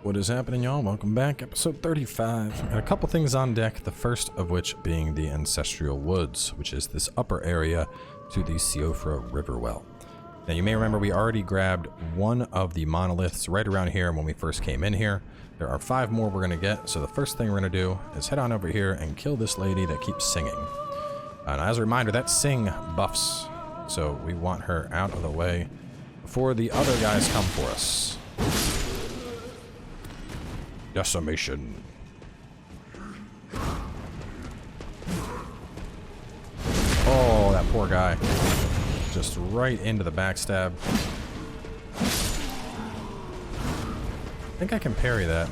What is happening, y'all? Welcome back. Episode 35. Got a couple things on deck, the first of which being the Ancestral Woods, which is this upper area to the Siofra River well. Now, you may remember we already grabbed one of the monoliths right around here when we first came in here. There are 5 more we're going to get, so the first thing we're going to do is head on over here and kill this lady that keeps singing. And as a reminder, that sing buffs, so we want her out of the way before the other guys come for us. Decimation. Oh, that poor guy. Just right into the backstab. I think I can parry that.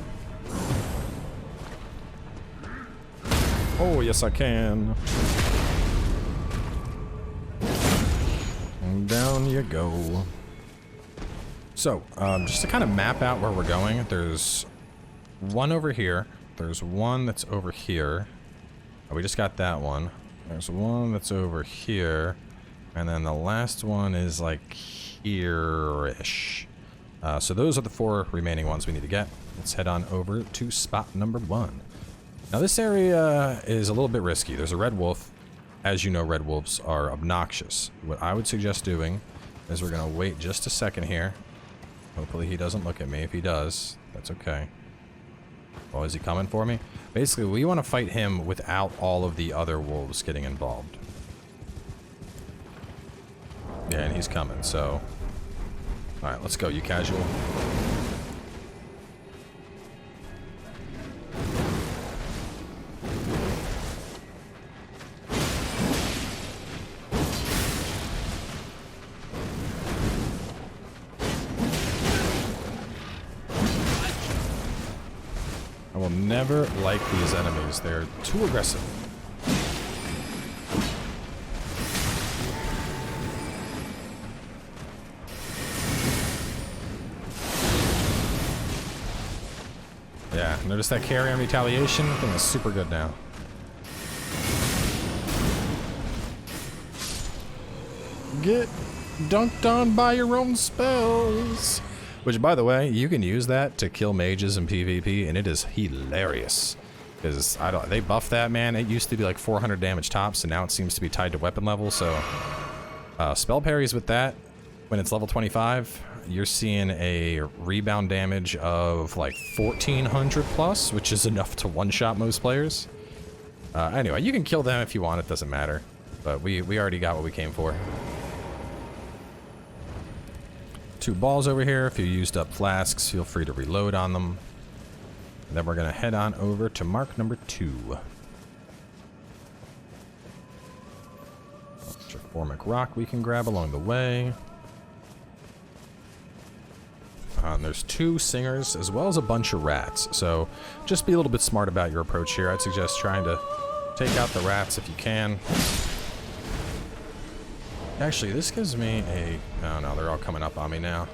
Oh, yes I can. And down you go. So, just to kind of map out where we're going, there's one over here. There's one that's over here. Oh, we just got that one. There's one that's over here. And then the last one is like here-ish. So those are the 4 remaining ones we need to get. Let's head on over to spot number 1. Now this area is a little bit risky. There's a red wolf. As you know, red wolves are obnoxious. What I would suggest doing is we're going to wait just a second here. Hopefully he doesn't look at me. If he does, that's okay. Oh, is he coming for me? Basically, we want to fight him without all of the other wolves getting involved. Yeah, and he's coming, so... Alright, let's go, you casual. I will never like these enemies. They're too aggressive. Yeah, notice that carry on retaliation? I think it's super good now. Get dunked on by your own spells. Which, by the way, you can use that to kill mages in PvP, and it is hilarious. Because they buffed that, man. It used to be like 400 damage tops, and now it seems to be tied to weapon level. So, spell parries with that, when it's level 25, you're seeing a rebound damage of like 1400 plus, which is enough to one-shot most players. Anyway, you can kill them if you want. It doesn't matter. But we already got what we came for. 2 balls over here. If you used up flasks, feel free to reload on them. And then we're going to head on over to mark number 2. Cursemark rock we can grab along the way. And there's 2 singers as well as a bunch of rats. So just be a little bit smart about your approach here. I'd suggest trying to take out the rats if you can. Actually, this gives me a... Oh no, they're all coming up on me now.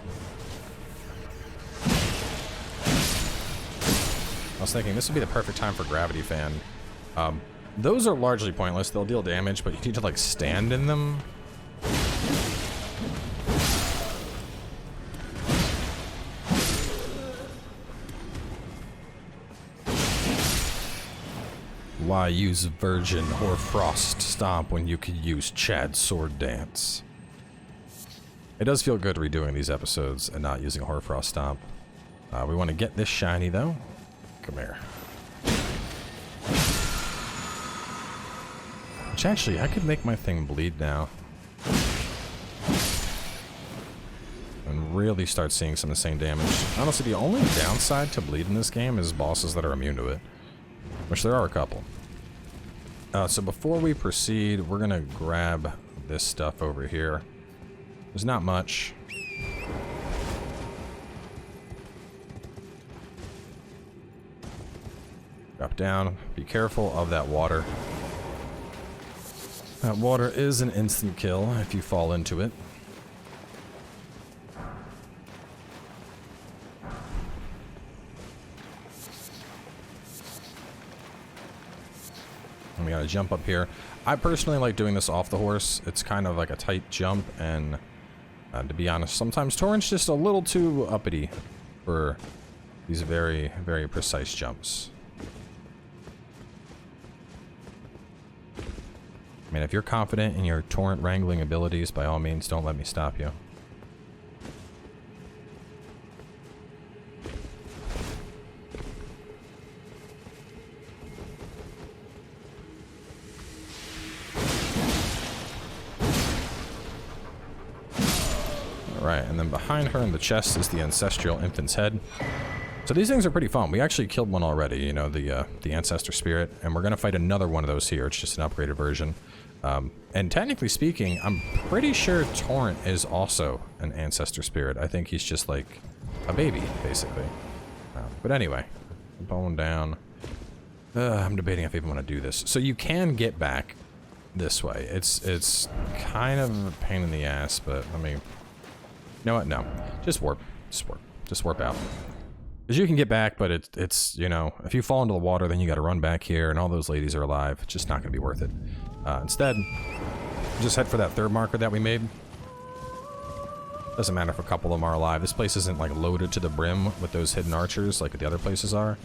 I was thinking this would be the perfect time for Gravity Fan. Those are largely pointless. They'll deal damage, but you need to like stand in them. Why use Virgin or Frost Stomp when you could use Chad's Sword Dance? It does feel good redoing these episodes and not using Hoarfrost Stomp. We want to get this shiny though. Come here. Which actually, I could make my thing bleed now. And really start seeing some insane damage. Honestly, the only downside to bleed in this game is bosses that are immune to it. Which there are a couple. So before we proceed, we're going to grab this stuff over here. There's not much. Drop down. Be careful of that water. That water is an instant kill if you fall into it. And we gotta jump up here. I personally like doing this off the horse. It's kind of like a tight jump, and to be honest, sometimes Torrent's just a little too uppity for these very, very precise jumps. I mean, if you're confident in your torrent wrangling abilities, by all means, don't let me stop you. Alright, and then behind her in the chest is the Ancestral Infant's Head. So these things are pretty fun. We actually killed one already, you know, the Ancestor Spirit, and we're going to fight another one of those here. It's just an upgraded version. And technically speaking, I'm pretty sure Torrent is also an Ancestor Spirit. I think he's just like a baby, basically. But anyway, bone down. I'm debating if I even want to do this. So you can get back this way. It's kind of a pain in the ass, but I mean... You know what? No. Just warp. Just warp. Just warp out. Because you can get back, but it's, you know, if you fall into the water, then you got to run back here, and all those ladies are alive. It's just not going to be worth it. Instead, just head for that third marker that we made. Doesn't matter if a couple of them are alive. This place isn't, like, loaded to the brim with those hidden archers like the other places are.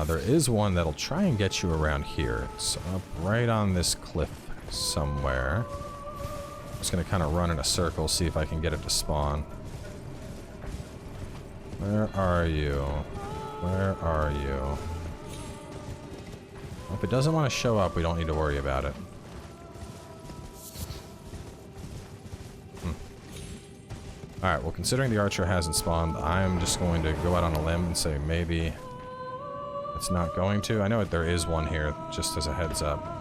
There is one that'll try and get you around here. It's up right on this cliff somewhere. Just gonna kind of run in a circle, see if I can get it to spawn. Where are you? Where are you? Well, if it doesn't want to show up, we don't need to worry about it. Alright, well, considering the archer hasn't spawned, I'm just going to go out on a limb and say maybe it's not going to. I know that there is one here, just as a heads up.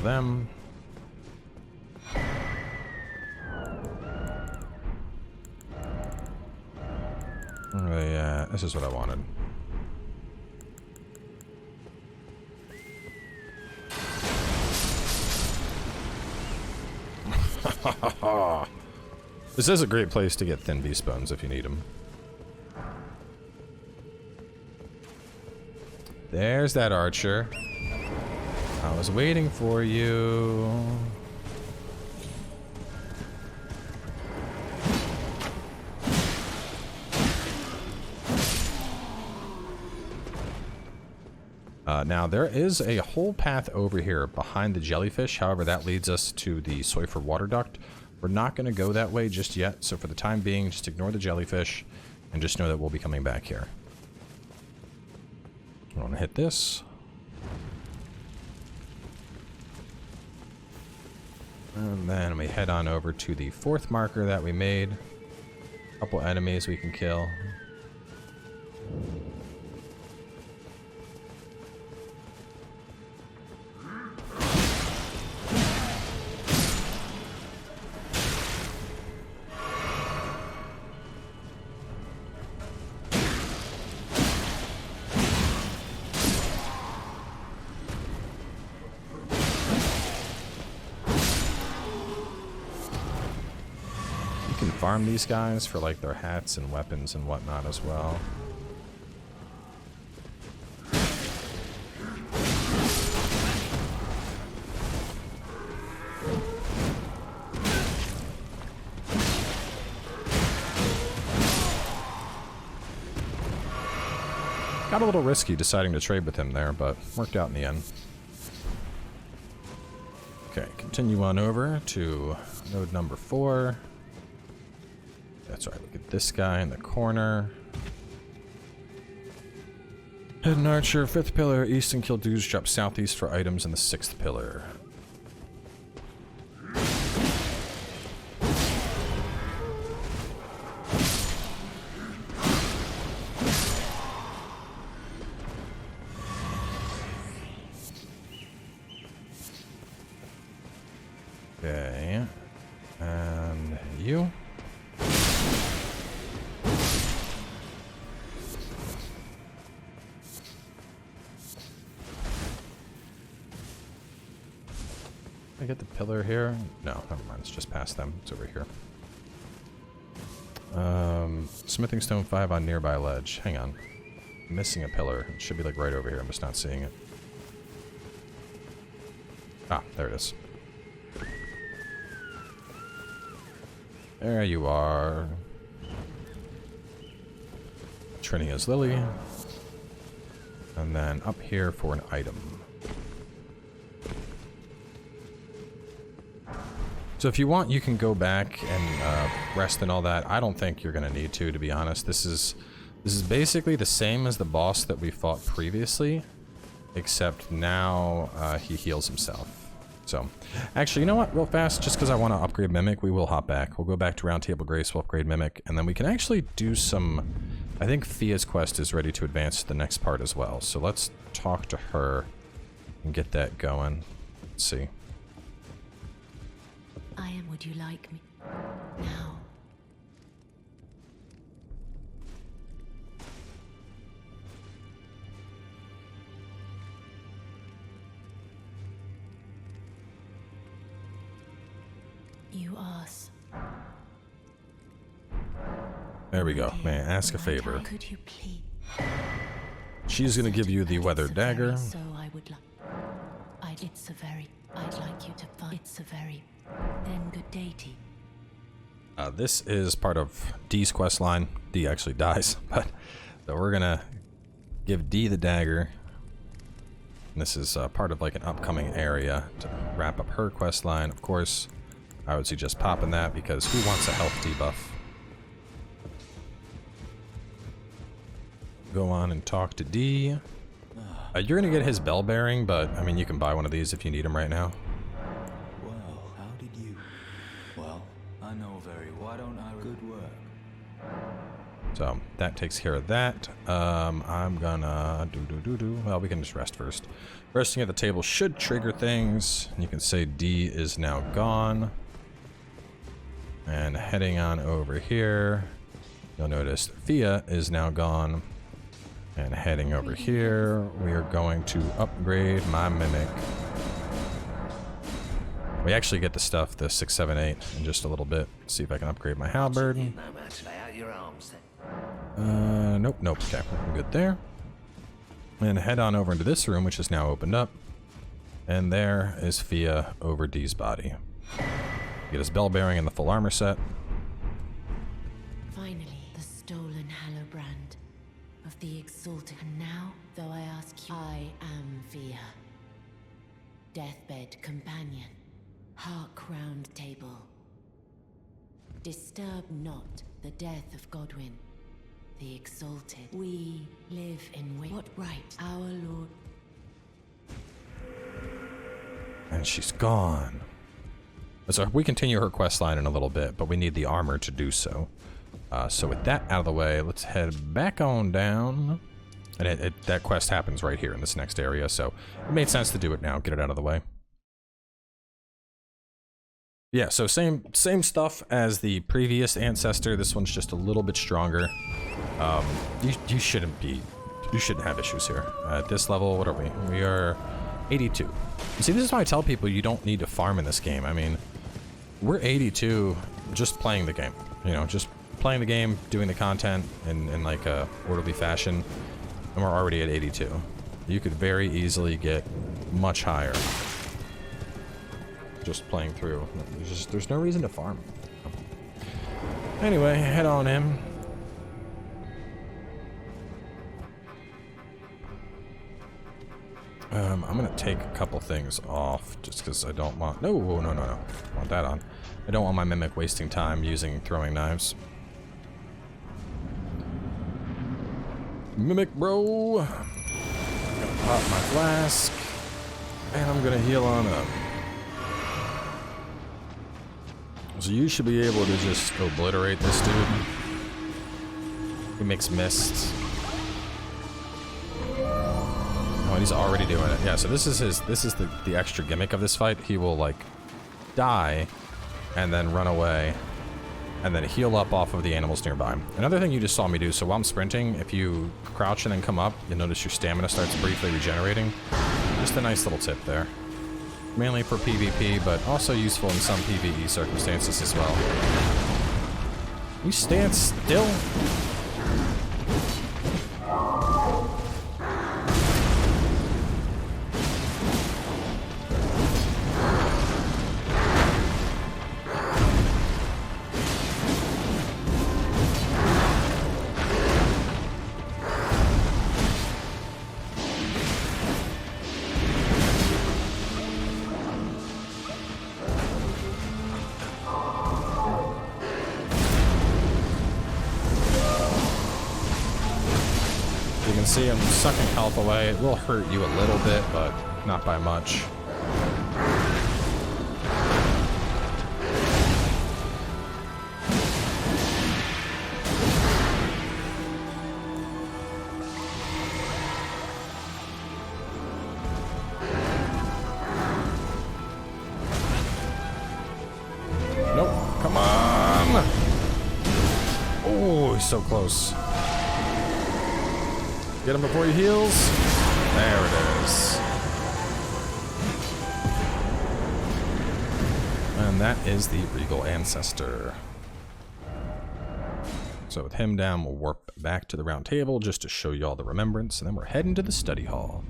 Them. Yeah, this is what I wanted. This is a great place to get thin beast bones if you need them. There's that archer. I was waiting for you. Now, there is a whole path over here behind the jellyfish. However, that leads us to the Soifer water duct. We're not going to go that way just yet. So for the time being, just ignore the jellyfish and just know that we'll be coming back here. I want to hit this. And then we head on over to the fourth marker that we made. A couple enemies we can kill. Farm these guys for like their hats and weapons and whatnot as well. Got a little risky deciding to trade with him there, but worked out in the end. Okay, continue on over to node number 4. That's right, look at this guy in the corner. Hidden archer, 5th pillar, east and kill dudes, drop southeast for items in the 6th pillar. Okay, and you. I get the pillar here? No, never mind. It's just past them. It's over here. Smithing stone 5 on nearby ledge. Hang on. missing a pillar. It should be like right over here. I'm just not seeing it. Ah, there it is. There you are. Trinia's Lily. And then up here for an item. So if you want, you can go back and rest and all that. I don't think you're going to need to be honest. This is basically the same as the boss that we fought previously, except now he heals himself. So, actually, you know what? Real fast, just because I want to upgrade Mimic, we will hop back. We'll go back to Round Table Grace, we'll upgrade Mimic, and then we can actually do some... I think Fia's quest is ready to advance to the next part as well. So let's talk to her and get that going. Let's see. I am. Would you like me now? You ask. There we go. May I ask a favor? Could you please? She's gonna give you the weathered dagger. So I would like. It's a very. I'd like you to find. It's a very. Then good day to you. This is part of Dee's quest line. Dee actually dies, but so we're gonna give Dee the dagger. And this is part of like an upcoming area to wrap up her quest line. Of course, I would suggest popping that because who wants a health debuff? Go on and talk to Dee. You're gonna get his bell bearing, but I mean you can buy one of these if you need them right now. Well, how did you? Well, I know very well. Why don't I? Good work. So that takes care of that. I'm gonna well, we can just rest first. Resting at the table should trigger things. You can say Dee is now gone. And heading on over here, you'll notice Fia is now gone. And heading over here, we are going to upgrade my Mimic. We actually get the stuff, the 6, 7, 8, in just a little bit. See if I can upgrade my halberd. Nope, nope. Okay, we're good there. And head on over into this room, which is now opened up. And there is Fia over Dee's body. Get his bell bearing and the full armor set. Finally, the stolen Hallowbrand of the Exalted. And now, though I ask you, I am Fia. Deathbed companion. Hark round table. Disturb not the death of Godwyn, the Exalted. We live in what right our Lord. And she's gone. So we continue her quest line in a little bit, but we need the armor to do so. So with that out of the way, let's head back on down. And that quest happens right here in this next area, so it made sense to do it now, get it out of the way. Yeah, so same stuff as the previous Ancestor. This one's just a little bit stronger. You shouldn't have issues here. At this level, what are we? We are 82. You see, this is why I tell people you don't need to farm in this game. I mean, we're 82 just playing the game. You know, just playing the game, doing the content in like a orderly fashion, and we're already at 82. You could very easily get much higher just playing through. There's no reason to farm. Anyway, head on in. I'm gonna take a couple things off just because I don't want... No. I want that on. I don't want my Mimic wasting time using throwing knives. Mimic, bro! I'm gonna pop my flask. And I'm gonna heal on up. So you should be able to just obliterate this dude. He makes mists. Oh, and he's already doing it. Yeah, so this is the extra gimmick of this fight. He will like die and then run away and then heal up off of the animals nearby. Another thing you just saw me do, so while I'm sprinting, if you crouch and then come up, you'll notice your stamina starts briefly regenerating. Just a nice little tip there. Mainly for PvP, but also useful in some PvE circumstances as well. You stand still. you can see, I'm sucking health away. It will hurt you a little bit, but not by much. Nope, come on! Oh, he's so close. Get him before he heals. There it is. And that is the Regal Ancestor. So with him down, we'll warp back to the round table just to show you all the remembrance, and then we're heading to the study hall.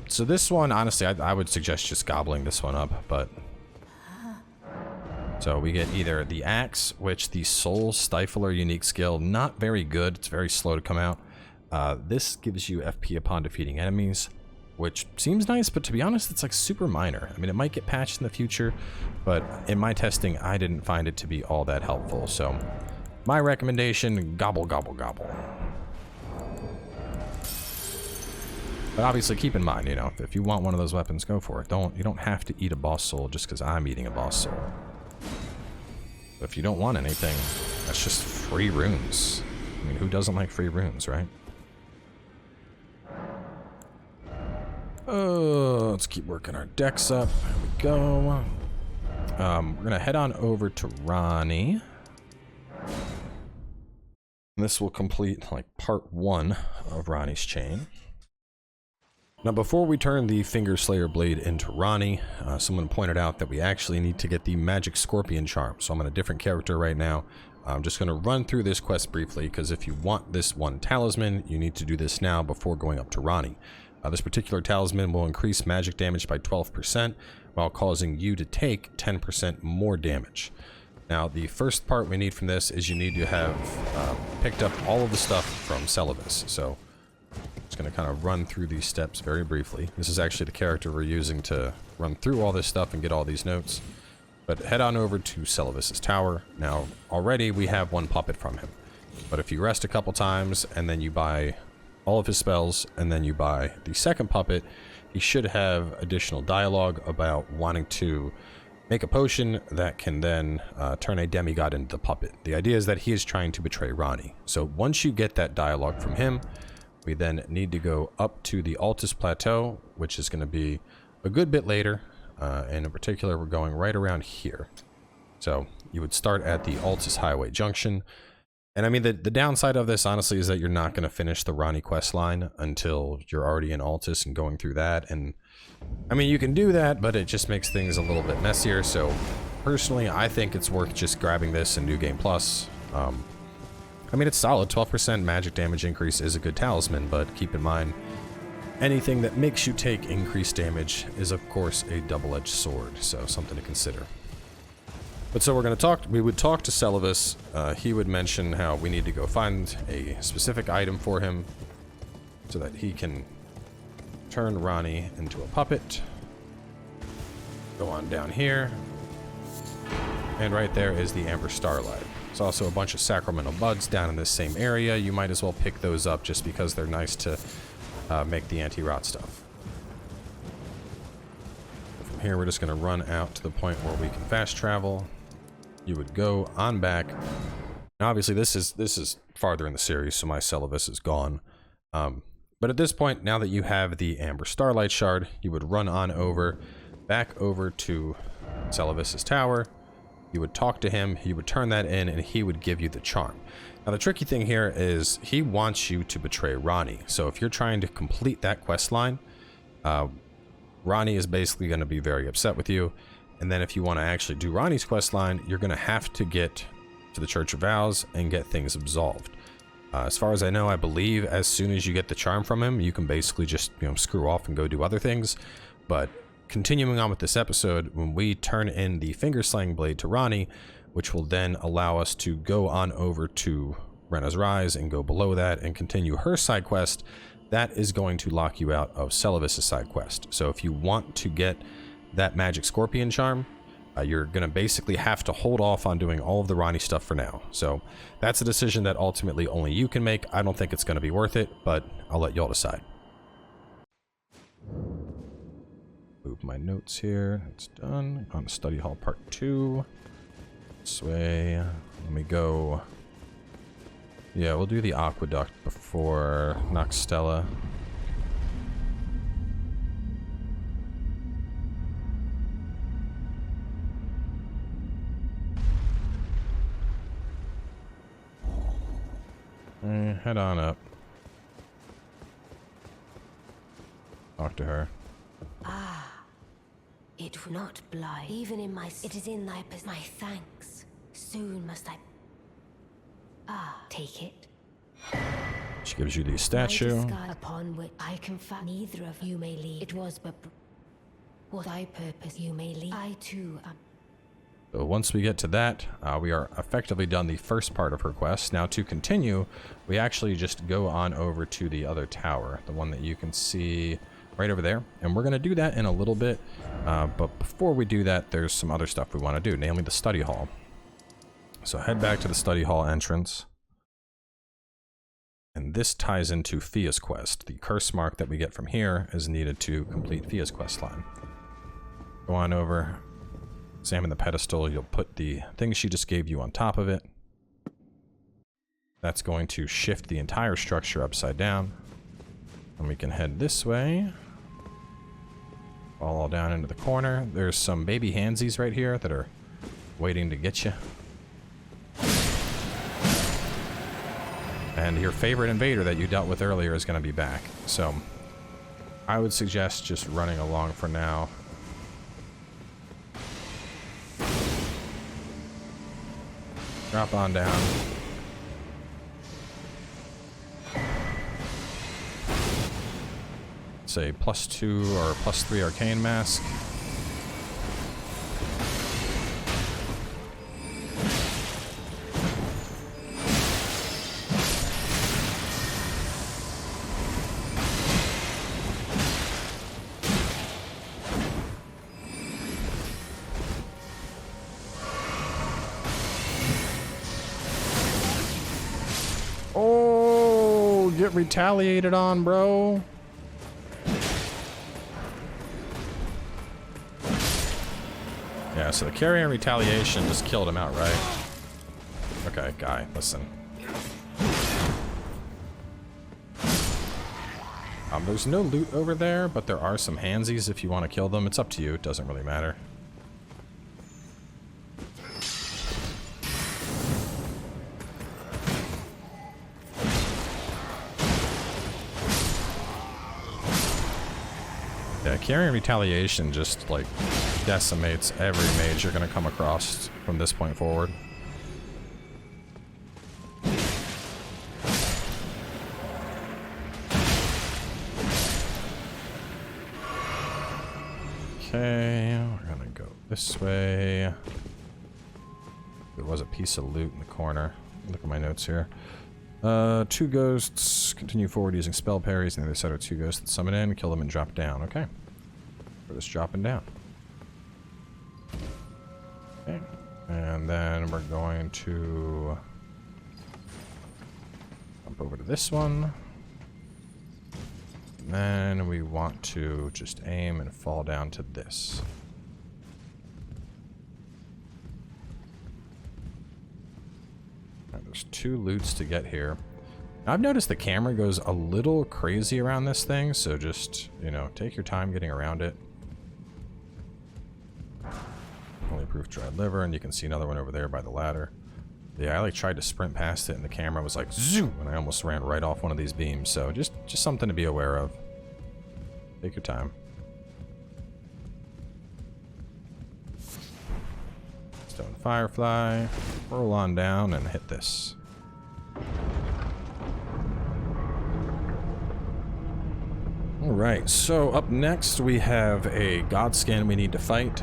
So this one, honestly, I would suggest just gobbling this one up, but... So we get either the axe, which the Soul Stifler unique skill, not very good. It's very slow to come out. This gives you FP upon defeating enemies, which seems nice, but to be honest, it's like super minor. I mean, it might get patched in the future, but in my testing, I didn't find it to be all that helpful. So my recommendation, gobble, gobble, gobble. But obviously keep in mind, you know, if you want one of those weapons, go for it. You don't have to eat a boss soul just because I'm eating a boss soul. But if you don't want anything, that's just free runes. I mean, who doesn't like free runes, right? Let's keep working our decks up. There we go. We're gonna head on over to Ronnie. This will complete like part 1 of Ronnie's chain. Now, before we turn the Finger Slayer blade into Ronnie, someone pointed out that we actually need to get the Magic Scorpion charm. So I'm on a different character right now. I'm just going to run through this quest briefly, because if you want this one talisman, you need to do this now before going up to Ronnie. This particular talisman will increase magic damage by 12%, while causing you to take 10% more damage. Now, the first part we need from this is you need to have picked up all of the stuff from Celevis. So just going to kind of run through these steps very briefly. This is actually the character we're using to run through all this stuff and get all these notes. But head on over to Celevis' tower. Now, already we have one puppet from him. But if you rest a couple times and then you buy all of his spells and then you buy the second puppet, he should have additional dialogue about wanting to make a potion that can then turn a demigod into the puppet. The idea is that he is trying to betray Ronnie. So once you get that dialogue from him, we then need to go up to the Altus Plateau, which is going to be a good bit later. And in particular, we're going right around here. So you would start at the Altus Highway Junction. And I mean, the downside of this, honestly, is that you're not going to finish the Ronnie quest line until you're already in Altus and going through that. And I mean, you can do that, but it just makes things a little bit messier. So personally, I think it's worth just grabbing this in New Game Plus. I mean, it's solid. 12% magic damage increase is a good talisman, but keep in mind, anything that makes you take increased damage is, of course, a double-edged sword, so something to consider. But so we would talk to Celevis. He would mention how we need to go find a specific item for him so that he can turn Ronnie into a puppet. Go on down here. And right there is the Amber Starlight. There's also a bunch of Sacramental Buds down in this same area. You might as well pick those up just because they're nice to make the anti-rot stuff. From here, we're just going to run out to the point where we can fast travel. You would go on back. Now, obviously, this is farther in the series, so my Celevis is gone. But at this point, now that you have the Amber Starlight Shard, you would run on over, back over to Celevis' tower. You would talk to him, he would turn that in, and he would give you the charm. Now, the tricky thing here is he wants you to betray Ronnie. So if you're trying to complete that quest line, Ronnie is basically going to be very upset with you. And then if you want to actually do Ronnie's quest line, you're going to have to get to the Church of Vows and get things absolved. As far as I know, I believe as soon as you get the charm from him, you can basically just, screw off and go do other things. But continuing on with this episode, when we turn in the Finger Slaying Blade to Ronnie, which will then allow us to go on over to Renna's Rise and go below that and continue her side quest, that is going to lock you out of Celevis' side quest. So if you want to get that Magic Scorpion charm, You're going to basically have to hold off on doing all of the Ronnie stuff for now. So that's a decision that ultimately only you can make. I don't think it's going to be worth it, but I'll let y'all decide. Move my notes here. It's done. On to Study Hall Part 2. This way. Let me go. Yeah, we'll do the Aqueduct before Noxtella. Head on up. Talk to her. It will not blight, even in my... It is in my thanks. Soon must I... take it. She gives you the statue. Upon which I confess neither of you may lead. It was but... what thy purpose you may lead. I too am... So once we get to that, we are effectively done the first part of her quest. Now to continue, we actually just go on over to the other tower, the one that you can see right over there. And we're going to do that in a little bit. But before we do that, there's some other stuff we want to do, namely the study hall. So head back to the study hall entrance. And this ties into Fia's quest. The Cursemark that we get from here is needed to complete Fia's quest line. Go on over. Examine the pedestal. You'll put the thing she just gave you on top of it. That's going to shift the entire structure upside down. And we can head this way. Fall all down into the corner. There's some baby handsies right here that are waiting to get you. And your favorite invader that you dealt with earlier is going to be back. So I would suggest just running along for now. Drop on down. Say +2 or +3 arcane mask. Oh, get retaliated on, bro. Yeah, so the carrier retaliation just killed him outright. Okay, guy, listen. There's no loot over there, but there are some handsies if you want to kill them. It's up to you, it doesn't really matter. Yeah, carrying retaliation just like decimates every mage you're gonna come across from this point forward. Okay, we're gonna go this way. There was a piece of loot in the corner. Look at my notes here. 2 ghosts continue forward using spell parries, and the other side are 2 ghosts that summon in, kill them and drop down. Okay. We're just dropping down. Okay. And then we're going to jump over to this one. And then we want to just aim and fall down to this. There's 2 loots to get here. Now, I've noticed the camera goes a little crazy around this thing, so just, you know, take your time getting around it. Only proof dried liver, and you can see another one over there by the ladder. Yeah, I like tried to sprint past it, and the camera was like zoom, and I almost ran right off one of these beams. So just something to be aware of. Take your time. Stone Firefly. Roll on down and hit this. Alright, so up next we have a Godskin we need to fight.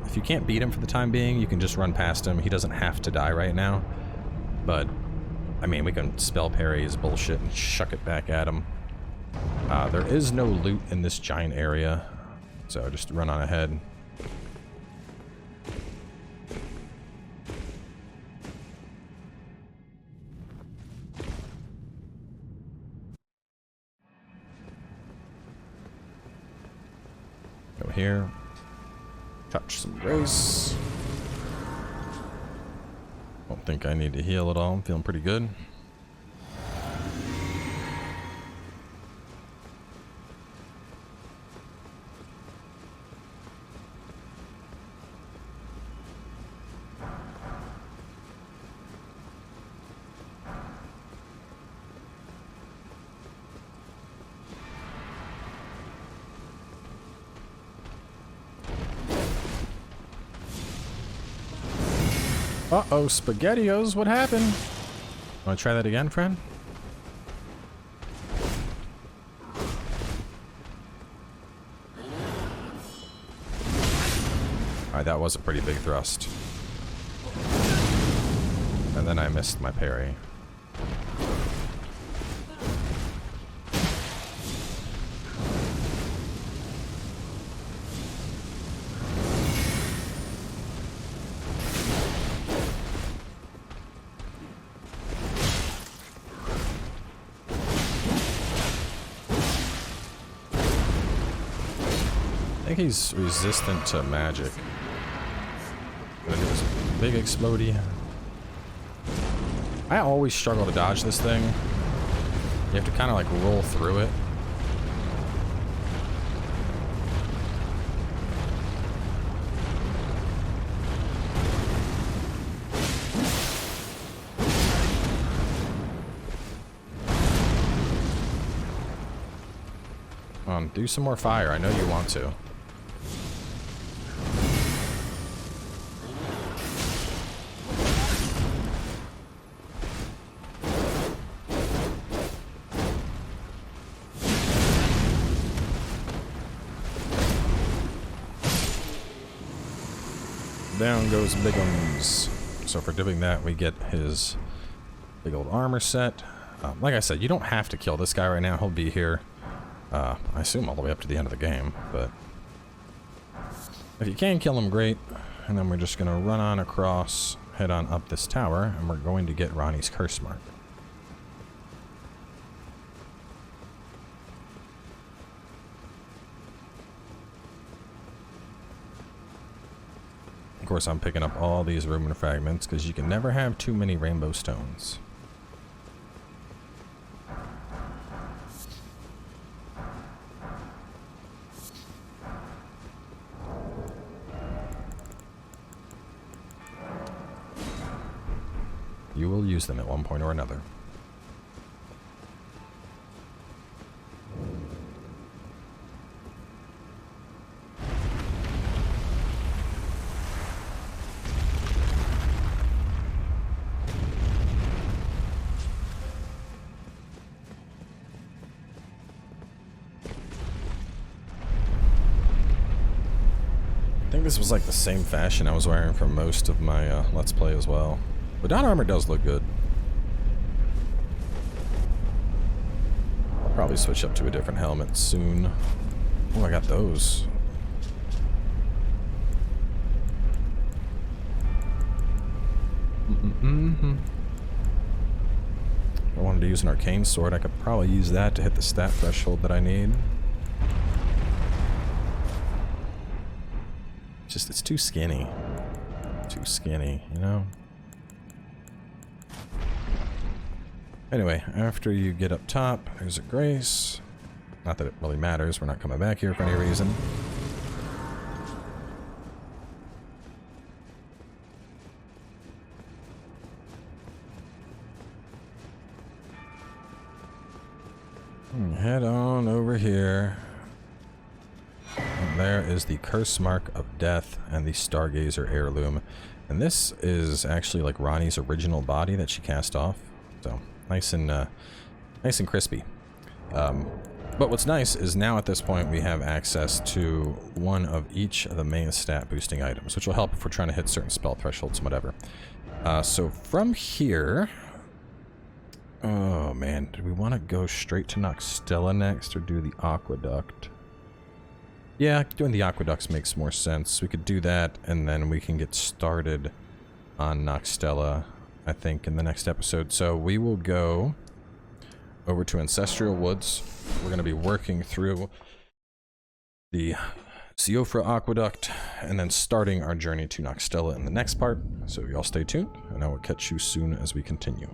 If you can't beat him for the time being, you can just run past him. He doesn't have to die right now. But, I mean, we can spell parry his bullshit and shuck it back at him. There is no loot in this giant area, so just run on ahead. come here. Touch some grace. Don't think I need to heal at all. I'm feeling pretty good. Uh-oh, SpaghettiOs, what happened? Wanna try that again, friend? Alright, that was a pretty big thrust. And then I missed my parry. I think he's resistant to magic. Gonna do this big explodey. I always struggle to dodge this thing. You have to kind of like roll through it. Do some more fire. I know you want to. Down goes Bigums. So for doing that, we get his big old armor set. Like I said, you don't have to kill this guy right now. He'll be here. I assume all the way up to the end of the game, but if you can kill him, great. And then we're just going to run on across, head on up this tower, and we're going to get Ranni's Cursemark. Of course, I'm picking up all these rumen fragments because you can never have too many rainbow stones. You will use them at one point or another. I think this was like the same fashion I was wearing for most of my Let's Play as well. But down armor does look good. I'll probably switch up to a different helmet soon. Oh, I got those. If I wanted to use an arcane sword, I could probably use that to hit the stat threshold that I need. Just, it's too skinny. Too skinny, you know? Anyway, after you get up top, there's a grace. Not that it really matters, we're not coming back here for any reason. Head on over here. And there is the Cursemark of Death and the Stargazer heirloom. And this is actually like Ranni's original body that she cast off. So nice and crispy. But what's nice is now at this point we have access to one of each of the main stat boosting items, which will help if we're trying to hit certain spell thresholds and whatever. So from here, oh man, do we want to go straight to Noxtella next or do the Aqueduct? Yeah, doing the Aqueducts makes more sense. We could do that and then we can get started on Noxtella, I think, in the next episode. So we will go over to Ancestral Woods. We're going to be working through the Siofra Aqueduct, and then starting our journey to Noxtella in the next part. So y'all stay tuned, and I will catch you soon as we continue.